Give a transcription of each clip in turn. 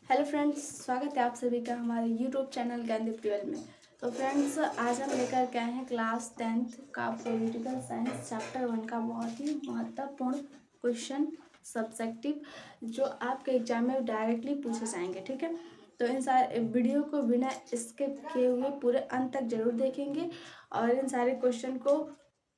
Hello friends, स्वागत है आप सभी का हमारे यूट्यूब चैनल ज्ञानदीप ट्वेल्व में। तो फ्रेंड्स, आज हम लेकर के आए हैं क्लास 10th का पॉलिटिकल साइंस चैप्टर 1 का बहुत ही महत्वपूर्ण क्वेश्चन सब्जेक्टिव, जो आपके एग्जाम में डायरेक्टली पूछे जाएंगे। ठीक है, तो इन सारे वीडियो को बिना स्किप किए हुए पूरे अंत तक जरूर देखेंगे और इन सारे क्वेश्चन को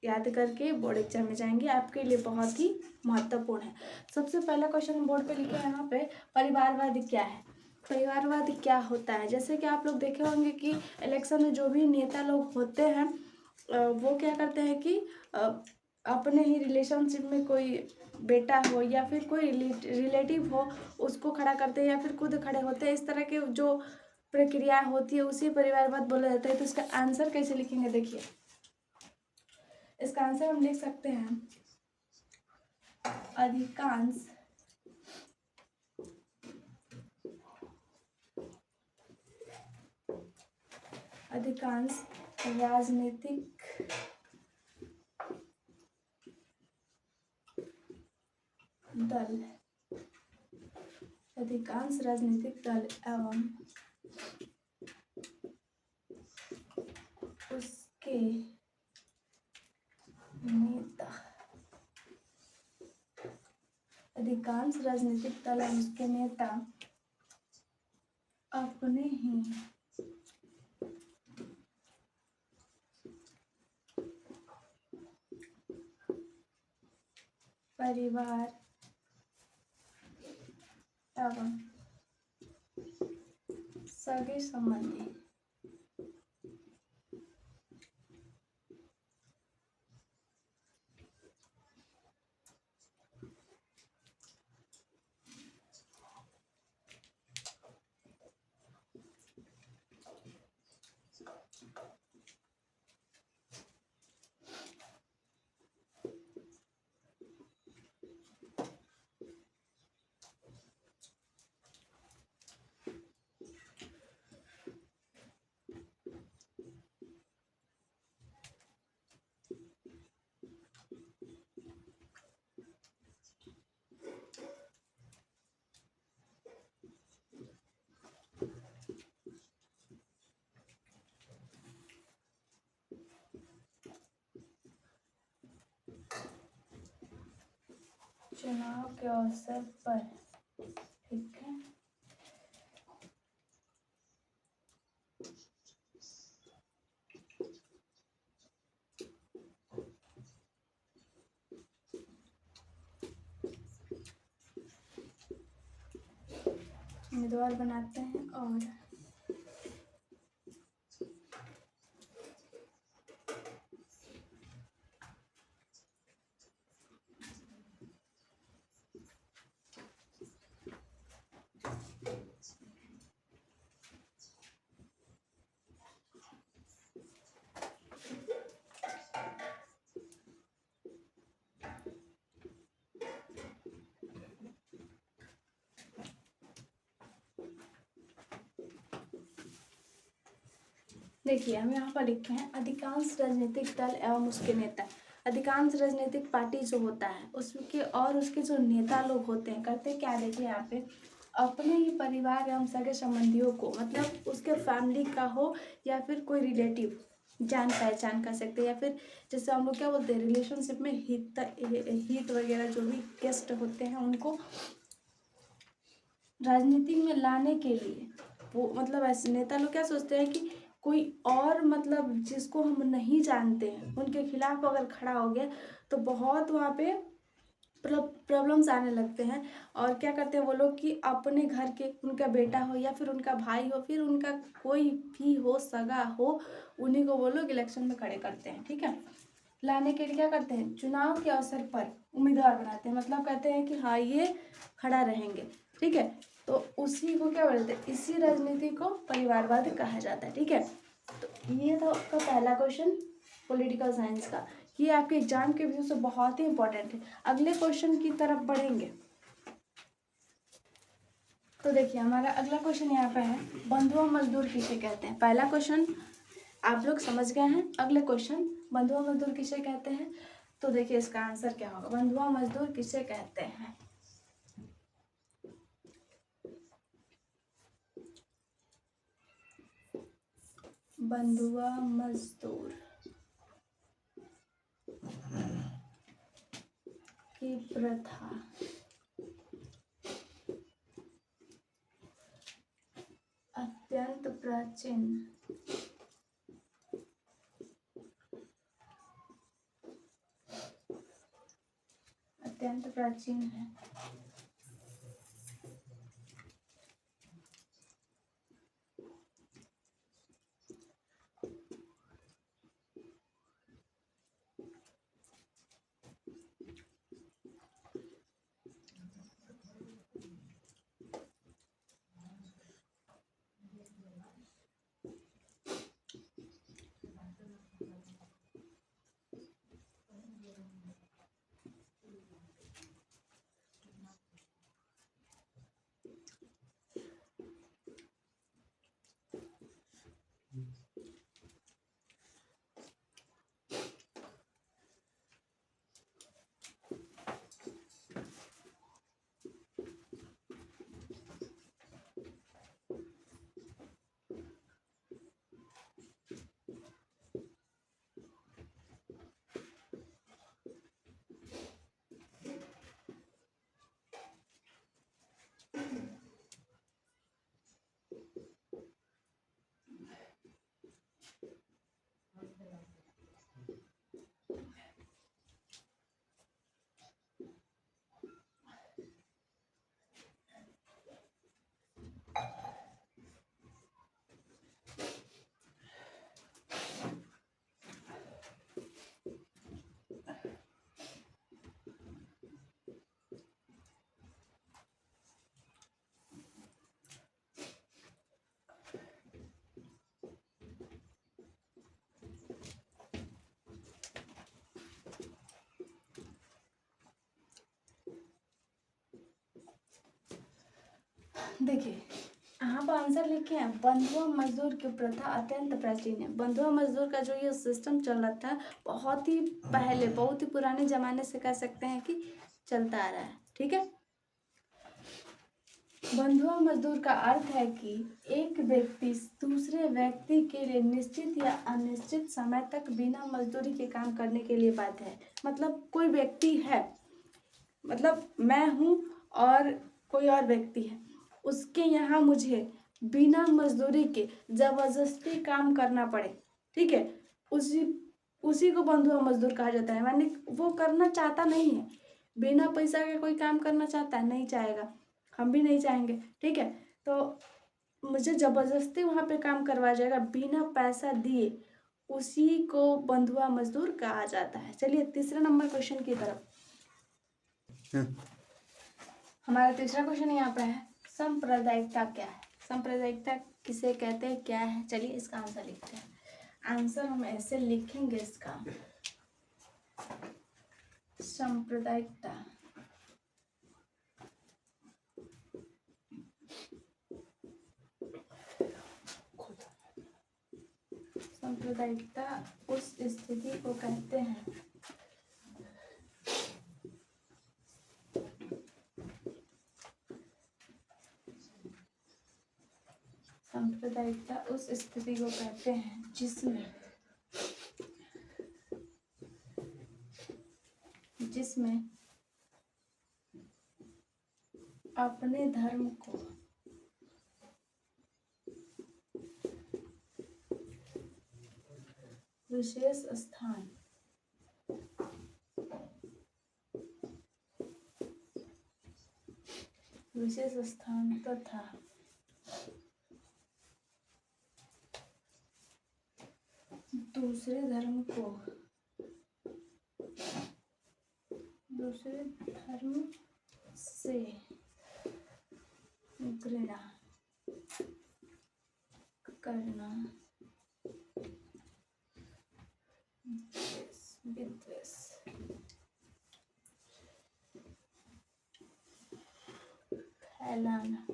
याद करके बोर्ड एग्जाम में जाएंगे, आपके लिए बहुत ही महत्वपूर्ण है। सबसे पहला क्वेश्चन हम बोर्ड पे लिखे हैं यहाँ पे, परिवारवाद क्या है। परिवारवाद क्या होता है? जैसे कि आप लोग देखे होंगे कि इलेक्शन में जो भी नेता लोग होते हैं वो क्या करते हैं कि अपने ही रिलेशनशिप में कोई बेटा हो या फिर कोई रिलेटिव हो उसको खड़ा करते हैं या फिर खुद खड़े होते हैं। इस तरह के जो प्रक्रिया होती है उसी परिवारवाद बोला जाता है। तो इसका आंसर कैसे लिखेंगे, देखिए इसका आंसर हम लिख सकते हैं, अधिकांश राजनीतिक दल एवं उसके नेता अधिकांश राजनीतिक दल एवं उसके नेता अपने ही परिवार एवं सगे संबंधी चुनाव के अवसर पर, ठीक है, उम्मीदवार बनाते हैं और देखिए हम यहाँ पर लिखे हैं अधिकांश राजनीतिक दल एवं उसके नेता। अधिकांश राजनीतिक पार्टी जो होता है उसके और उसके जो नेता लोग होते हैं करते क्या, देखिए यहाँ पे अपने ही परिवार एवं सगे संबंधियों को, मतलब उसके फैमिली का हो या फिर कोई रिलेटिव, जान पहचान कर सकते हैं, या फिर जैसे हम लोग क्या बोलते हैं रिलेशनशिप में हित वगैरह जो भी गेस्ट होते हैं उनको राजनीति में लाने के लिए वो, मतलब ऐसे नेता लोग क्या सोचते हैं कि कोई और, मतलब जिसको हम नहीं जानते हैं उनके खिलाफ अगर खड़ा हो गया तो बहुत वहाँ पे प्रॉब्लम्स आने लगते हैं। और क्या करते हैं वो लोग कि अपने घर के उनका बेटा हो या फिर उनका भाई हो, फिर उनका कोई भी हो, सगा हो, उन्हीं को वो लोग इलेक्शन में खड़े करते हैं। ठीक है, लाने के लिए क्या करते हैं, चुनाव के अवसर पर उम्मीदवार बनाते हैं, मतलब कहते हैं कि हाँ ये खड़ा रहेंगे। ठीक है, तो उसी को क्या बोलते हैं, इसी राजनीति को परिवारवाद कहा जाता है। ठीक है, तो ये था आपका पहला क्वेश्चन पॉलिटिकल साइंस का। ये आपके एग्जाम के व्यू से बहुत ही इंपॉर्टेंट है। अगले क्वेश्चन की तरफ बढ़ेंगे तो देखिए हमारा अगला क्वेश्चन यहाँ पे है, बंधुआ मजदूर किसे कहते हैं। पहला क्वेश्चन आप लोग समझ गए हैं, अगले क्वेश्चन बंधुआ मजदूर किसे कहते हैं। तो देखिए इसका आंसर क्या होगा, बंधुआ मजदूर किसे कहते हैं। बंधुआ मजदूर की प्रथा अत्यंत प्राचीन है। देखिए यहाँ पर आंसर लिखे हैं, बंधुआ मजदूर की प्रथा अत्यंत प्राचीन है। बंधुआ मजदूर का जो ये सिस्टम चल रहा था बहुत ही पहले, बहुत ही पुराने जमाने से कह सकते हैं कि चलता आ रहा है। ठीक है, बंधुआ मजदूर का अर्थ है कि एक व्यक्ति दूसरे व्यक्ति के लिए निश्चित या अनिश्चित समय तक बिना मजदूरी के काम करने के लिए बाध्य है। मतलब कोई व्यक्ति है, मतलब मैं हूँ और कोई और व्यक्ति है, उसके यहाँ मुझे बिना मजदूरी के जबरदस्ती काम करना पड़े, ठीक है, उसी को बंधुआ मजदूर कहा जाता है। माने वो करना चाहता नहीं है, बिना पैसा के कोई काम करना चाहता है, नहीं चाहेगा, हम भी नहीं चाहेंगे, ठीक है, तो मुझे जबरदस्ती वहाँ पे काम करवाया जाएगा बिना पैसा दिए, उसी को बंधुआ मजदूर कहा जाता है। चलिए तीसरे नंबर क्वेश्चन की तरफ। हमारा तीसरा क्वेश्चन यहाँ पे है, सांप्रदायिकता क्या है? सांप्रदायिकता किसे कहते हैं, क्या है? चलिए इसका आंसर लिखते हैं। आंसर हम ऐसे लिखेंगे इसका, सांप्रदायिकता सांप्रदायिकता उस स्थिति को कहते हैं सांप्रदायिकता उस स्थिति को कहते हैं जिसमें अपने धर्म को विशेष स्थान तथा दूसरे धर्म से घृणा करना, विद्वेष फैलाना,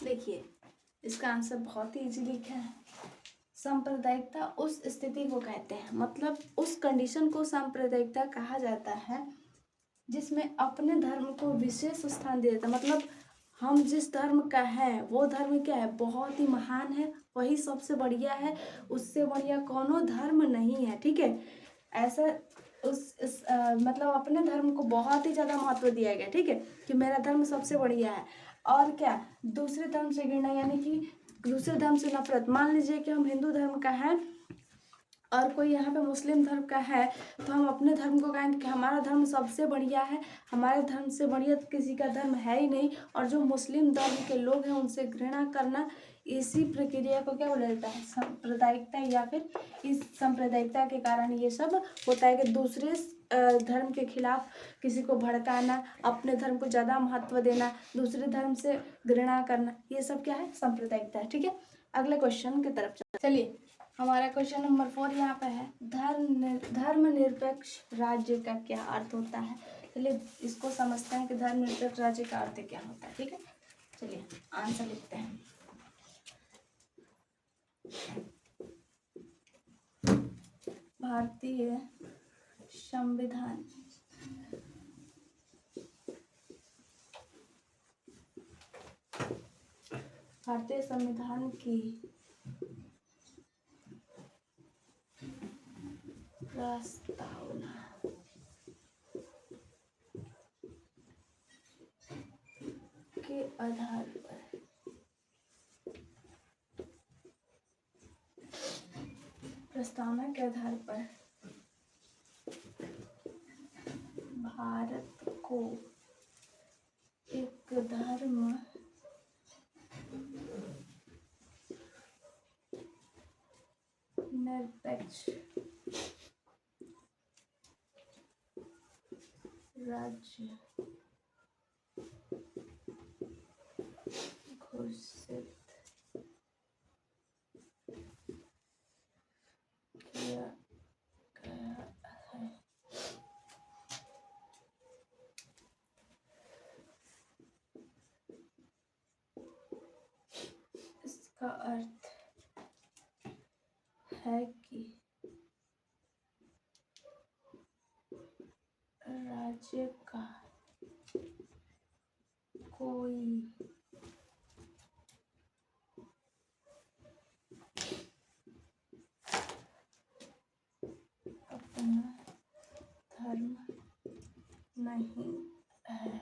देखिए इसका आंसर बहुत ही इजी लिखा है। सांप्रदायिकता उस स्थिति को कहते हैं, मतलब उस कंडीशन को सांप्रदायिकता कहा जाता है जिसमें अपने धर्म को विशेष स्थान दिया जाता है। मतलब हम जिस धर्म का है वो धर्म क्या है, बहुत ही महान है, वही सबसे बढ़िया है, उससे बढ़िया कोनो धर्म नहीं है। ठीक है, ऐसा मतलब अपने धर्म को बहुत ही ज़्यादा महत्व दिया गया। ठीक है, कि मेरा धर्म सबसे बढ़िया है। और क्या, दूसरे धर्म से घृणा, यानी कि दूसरे धर्म से नफरत। मान लीजिए कि हम हिंदू धर्म का है और कोई यहाँ पे मुस्लिम धर्म का है, तो हम अपने धर्म को कहेंगे कि हमारा धर्म सबसे बढ़िया है, हमारे धर्म से बढ़िया तो किसी का धर्म है ही नहीं। और जो मुस्लिम धर्म के लोग हैं उनसे घृणा करना, इसी प्रक्रिया को क्या बोला जाता है, सांप्रदायिकता। या फिर इस सांप्रदायिकता के कारण ये सब होता है कि दूसरे धर्म के खिलाफ किसी को भड़काना, अपने धर्म को ज़्यादा महत्व देना, दूसरे धर्म से घृणा करना, ये सब क्या है, सांप्रदायिकता है। ठीक है, अगले क्वेश्चन की तरफ चलिए। हमारा क्वेश्चन नंबर 4 यहाँ पे है, धर्मनिरपेक्ष राज्य का क्या अर्थ होता है। चलिए इसको समझते हैं कि धर्मनिरपेक्ष राज्य का अर्थ क्या होता है। ठीक है, चलिए आंसर लिखते हैं। भारतीय संविधान की प्रस्तावना के आधार पर भारत को एक धर्म निरपेक्ष राज्य घोषित किया गया है। इसका अर्थ है कि राज्य का कोई अपना धर्म नहीं है।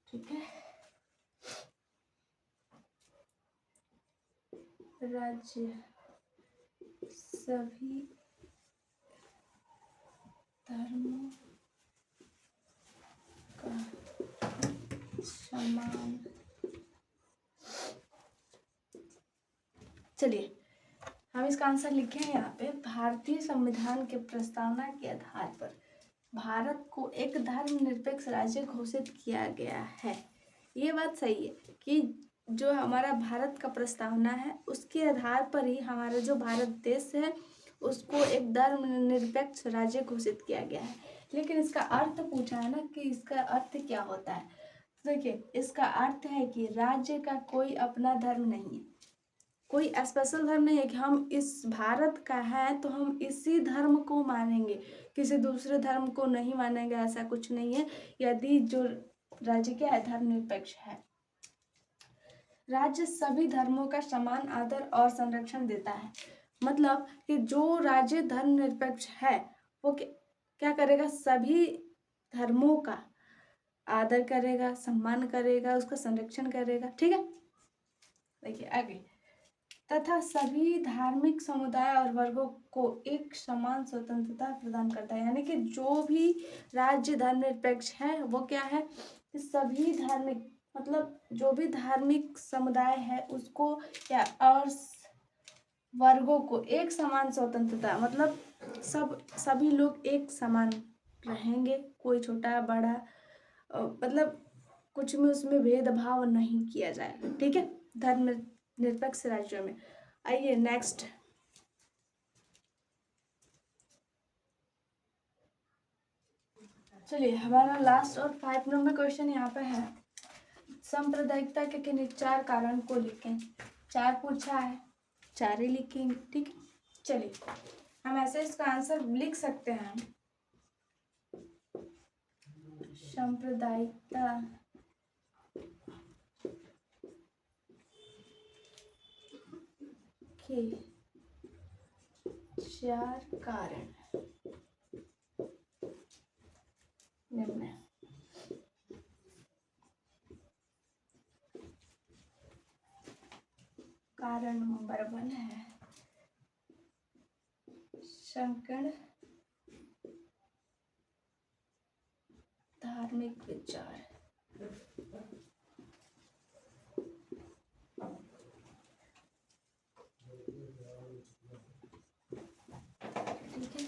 ठीक है, राज्य सभी धर्मों का समान। चलिए हम इसका आंसर लिखे हैं यहाँ पे, भारतीय संविधान के प्रस्तावना के आधार पर भारत को एक धर्मनिरपेक्ष राज्य घोषित किया गया है। ये बात सही है कि जो हमारा भारत का प्रस्तावना है उसके आधार पर ही हमारा जो भारत देश है उसको एक धर्मनिरपेक्ष राज्य घोषित किया गया है। लेकिन इसका अर्थ पूछा है ना कि इसका अर्थ क्या होता है। तो देखिए इसका अर्थ है कि राज्य का कोई अपना धर्म नहीं है, कोई स्पेशल धर्म नहीं है कि हम इस भारत का है तो हम इसी धर्म को मानेंगे, किसी दूसरे धर्म को नहीं मानेंगे, ऐसा कुछ नहीं है। यदि जो राज्य क्या है, धर्मनिरपेक्ष है। राज्य सभी धर्मों का समान आदर और संरक्षण देता है। मतलब कि जो राज्य धर्मनिरपेक्ष है वो क्या करेगा, सभी धर्मों का आदर करेगा, सम्मान करेगा, उसका संरक्षण करेगा। ठीक है, देखिए आगे, तथा सभी धार्मिक समुदाय और वर्गों को एक समान स्वतंत्रता प्रदान करता है। यानी कि जो भी राज्य धर्मनिरपेक्ष है वो क्या है, कि सभी धार्मिक, मतलब जो भी धार्मिक समुदाय है उसको क्या, और वर्गों को एक समान स्वतंत्रता, मतलब सभी लोग एक समान रहेंगे, कोई छोटा बड़ा मतलब कुछ में उसमें भेदभाव नहीं किया जाएगा। ठीक है, धर्म निरपेक्ष राज्यों में। आइए नेक्स्ट, चलिए हमारा लास्ट और 5 नंबर क्वेश्चन यहाँ पे है, सांप्रदायिकता के किन्हीं 4 कारण को लिखें। 4 पूछा है, 4 ही लिखेंगे, ठीक है। चलिए हम ऐसे इसका आंसर लिख सकते हैं। सांप्रदायिकता के 4 कारण निम्न। कारण नंबर 1 है संकीर्ण धार्मिक विचार। ठीक है।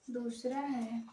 दूसरा है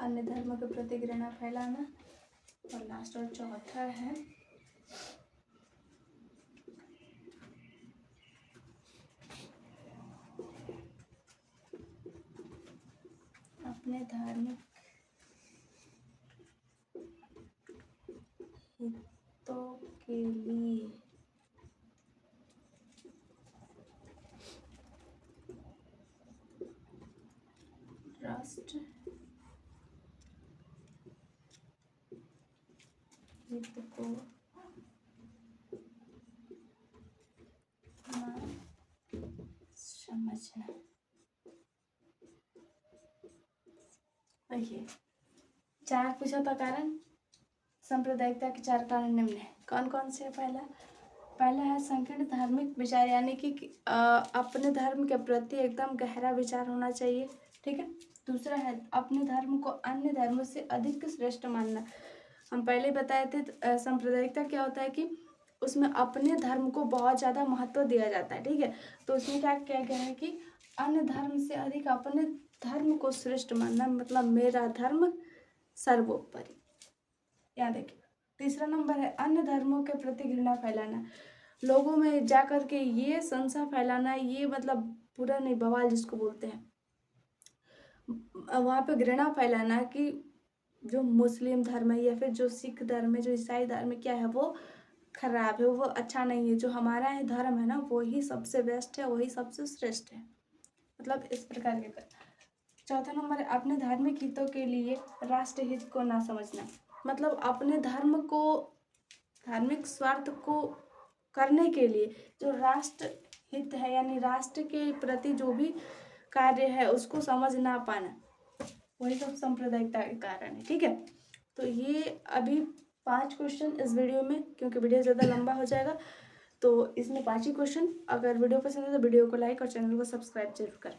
अन्य धर्म के प्रति घृणा फैलाना, और लास्ट और चौथा है अपने धार्मिक हितों के लिए राष्ट्र हित को ना समझना। देखिए 4 पूछा था कारण, सांप्रदायिकता के 4 कारण निम्न है। कौन कौन से है? पहला है संकीर्ण धार्मिक विचार, यानी कि अपने धर्म के प्रति एकदम गहरा विचार होना चाहिए, ठीक है। दूसरा है अपने धर्म को अन्य धर्मों से अधिक श्रेष्ठ मानना। हम पहले बताए थे सांप्रदायिकता क्या होता है कि उसमें अपने धर्म को बहुत ज़्यादा महत्व दिया जाता है, ठीक है। तो उसमें क्या क्या गया है कि अन्य धर्म से अधिक अपने धर्म को श्रेष्ठ मानना, मतलब मेरा धर्म सर्वोपरि। याद रखिए। तीसरा नंबर है अन्य धर्मों के प्रति घृणा फैलाना, लोगों में जा कर के ये संशय फैलाना, ये मतलब पूरा नहीं, बवाल जिसको बोलते हैं, वहाँ पे घृणा फैलाना कि जो मुस्लिम धर्म है या फिर जो सिख धर्म है, जो ईसाई धर्म है, क्या है वो खराब है, वो अच्छा नहीं है। जो हमारा है धर्म है ना, वही सबसे बेस्ट है, वही सबसे श्रेष्ठ है, मतलब इस प्रकार के। चौथा नंबर है अपने धार्मिक हितों के लिए राष्ट्र हित को ना समझना, मतलब अपने धर्म को, धार्मिक स्वार्थ को करने के लिए जो राष्ट्र हित है, यानी राष्ट्र के प्रति जो भी कार्य है उसको समझ ना पाना, वही सब सांप्रदायिकता के कारण है, ठीक है। तो ये अभी 5 क्वेश्चन इस वीडियो में, क्योंकि वीडियो ज़्यादा लंबा हो जाएगा, तो इसमें 5 ही क्वेश्चन। अगर वीडियो पसंद है तो वीडियो को लाइक और चैनल को सब्सक्राइब जरूर करें।